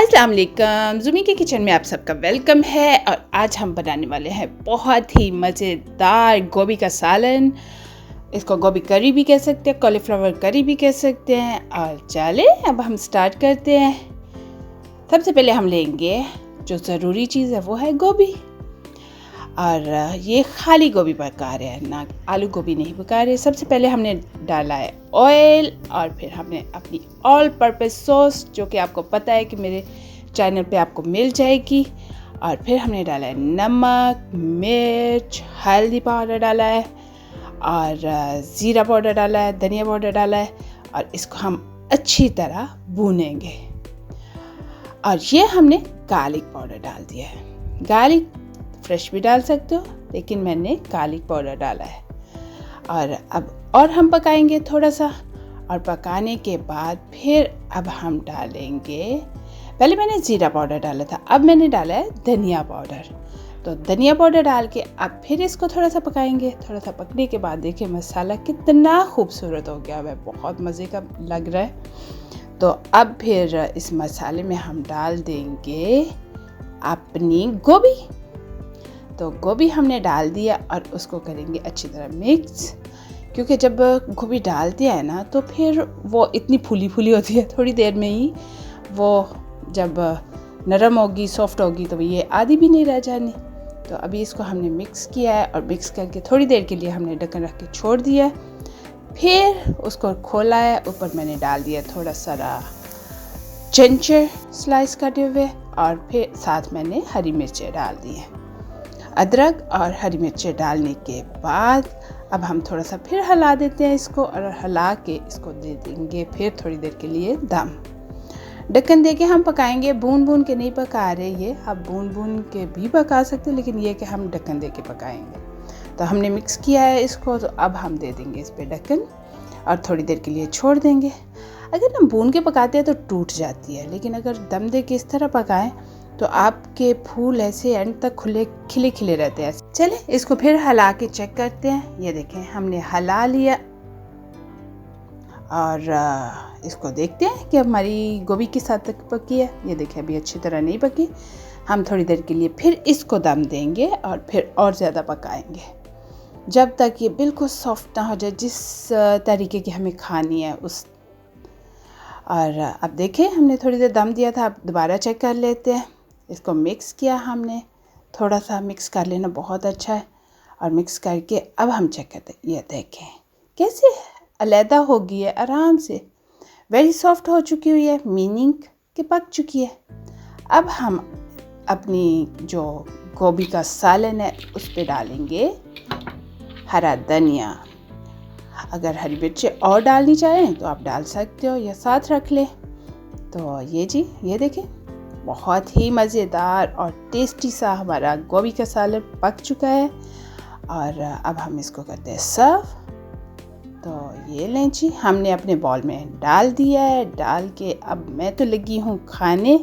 अस्सलाम वालेकुम, ज़ुमी के किचन में आप सबका वेलकम है। और आज हम बनाने वाले हैं बहुत ही मज़ेदार गोभी का सालन। इसको गोभी करी भी कह सकते हैं, कॉलीफ्लावर करी भी कह सकते हैं। और चले अब हम स्टार्ट करते हैं। सबसे पहले हम लेंगे जो ज़रूरी चीज़ है वो है गोभी। और ये खाली गोभी पका रहे हैं, ना आलू गोभी नहीं पका रहे। सबसे पहले हमने डाला है ऑयल, और फिर हमने अपनी ऑल पर्पस सॉस, जो कि आपको पता है कि मेरे चैनल पे आपको मिल जाएगी। और फिर हमने डाला है नमक, मिर्च, हल्दी पाउडर डाला है, और ज़ीरा पाउडर डाला है, धनिया पाउडर डाला है। और इसको हम अच्छी तरह भूनेंगे। और ये हमने गार्लिक पाउडर डाल दिया है। गार्लिक फ्रेश भी डाल सकते हो, लेकिन मैंने गार्लिक पाउडर डाला है। और हम पकाएंगे थोड़ा सा। और पकाने के बाद फिर अब हम डालेंगे, पहले मैंने ज़ीरा पाउडर डाला था, अब मैंने डाला है धनिया पाउडर। तो धनिया पाउडर डाल के अब फिर इसको थोड़ा सा पकाएंगे। थोड़ा सा पकने के बाद देखिए मसाला कितना खूबसूरत हो गया है, बहुत मज़े का लग रहा है। तो अब फिर इस मसाले में हम डाल देंगे अपनी गोभी। तो गोभी हमने डाल दिया और उसको करेंगे अच्छी तरह मिक्स, क्योंकि जब गोभी डाल दिया है ना तो फिर वो इतनी फूली फूली होती है, थोड़ी देर में ही वो जब नरम होगी, सॉफ्ट होगी, तो ये आधी भी नहीं रह जानी। तो अभी इसको हमने मिक्स किया है, और मिक्स करके थोड़ी देर के लिए हमने ढक्कन रख के छोड़ दिया। फिर उसको खोला है, ऊपर मैंने डाल दिया थोड़ा सारा जिंजर स्लाइस कटे हुए, और फिर साथ मैंने हरी मिर्चें डाल दी हैं। अदरक और हरी मिर्चें डालने के बाद अब हम थोड़ा सा फिर हिला देते हैं इसको, और हिला के इसको दे देंगे फिर थोड़ी देर के लिए दम। ढक्कन दे के हम पकाएंगे, भून के नहीं पका रहे ये, आप भून के भी पका सकते हैं, लेकिन ये कि हम ढक्कन दे के पकाएंगे। तो हमने मिक्स किया है इसको, तो अब हम दे देंगे इस पर ढक्कन और थोड़ी देर के लिए छोड़ देंगे। अगर हम भून के पकाते हैं तो टूट जाती है, लेकिन अगर दम दे के इस तरह पकाएं तो आपके फूल ऐसे एंड तक खिले खिले रहते हैं। चले इसको फिर हिला के चेक करते हैं। ये देखें हमने हिला लिया, और इसको देखते हैं कि हमारी गोभी किस हद तक पकी है। ये देखें अभी अच्छी तरह नहीं पकी। हम थोड़ी देर के लिए फिर इसको दम देंगे और फिर और ज़्यादा पकाएंगे, जब तक ये बिल्कुल सॉफ्ट ना हो जाए, जिस तरीके की हमें खानी है उस। और अब देखें हमने थोड़ी देर दम दिया था, अब दोबारा चेक कर लेते हैं। इसको मिक्स किया हमने, थोड़ा सा मिक्स कर लेना बहुत अच्छा है। और मिक्स करके अब हम चेक करते हैं। ये देखें कैसे अलहदा हो गई है, आराम से वेरी सॉफ्ट हो चुकी हुई है, मीनिंग कि पक चुकी है। अब हम अपनी जो गोभी का सालन है उस पर डालेंगे हरा धनिया। अगर हरी मिर्चें और डालनी चाहें तो आप डाल सकते हो या साथ रख लें। तो ये देखें बहुत ही मज़ेदार और टेस्टी सा हमारा गोभी का सालन पक चुका है। और अब हम इसको करते हैं सर्व। तो ये लें जी, हमने अपने बॉल में डाल दिया है। डाल के अब मैं तो लगी हूँ खाने।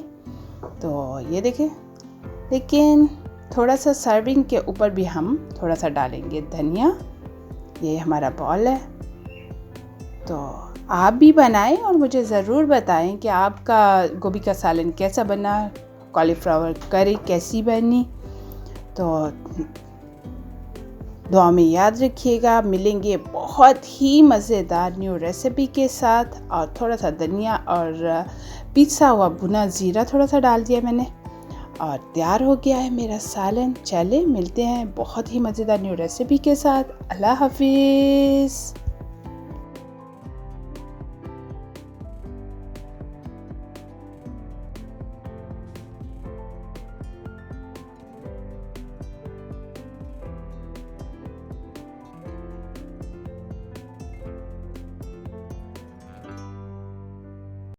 तो ये देखें, लेकिन थोड़ा सा सर्विंग के ऊपर भी हम थोड़ा सा डालेंगे धनिया। ये हमारा बॉल है। तो आप भी बनाएं और मुझे ज़रूर बताएं कि आपका गोभी का सालन कैसा बना, कॉलीफ्लावर करी कैसी बनी। तो दुआ में याद रखिएगा। मिलेंगे बहुत ही मज़ेदार न्यू रेसिपी के साथ। और थोड़ा सा धनिया और पिसा हुआ भुना ज़ीरा थोड़ा सा डाल दिया मैंने, और तैयार हो गया है मेरा सालन। चले मिलते हैं बहुत ही मज़ेदार न्यू रेसिपी के साथ। अल्लाह हाफिज़।